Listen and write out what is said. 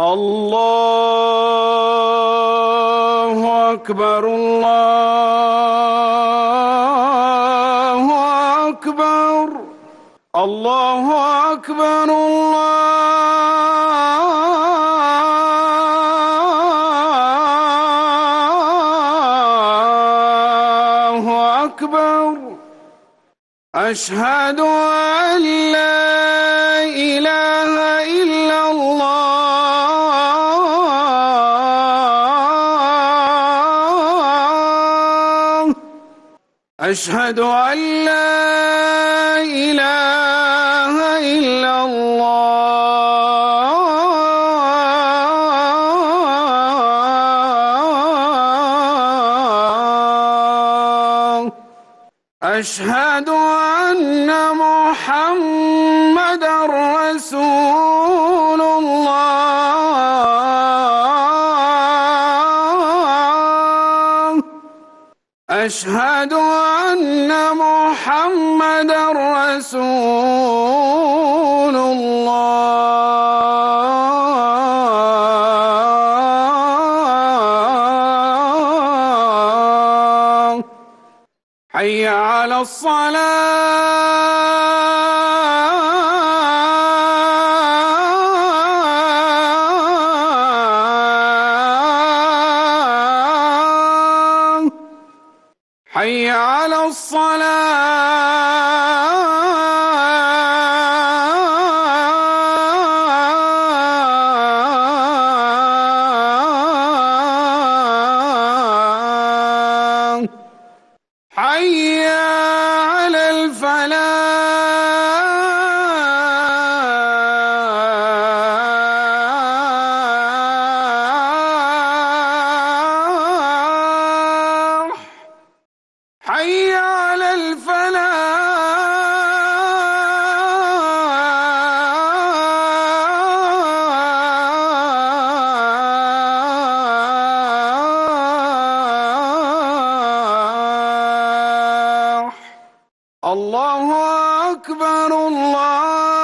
الله أكبر الله أكبر الله أكبر الله أكبر. أشهد أن لا إله إلا الله. أشهد أن لا إله إلا الله. أشهد أن محمدًا رسول الله. أشهد أن محمدًا رسول الله. حي على الصلاة. حي على الصلاة. حي على الفلاح. حي على الفلاح. الله أكبر الله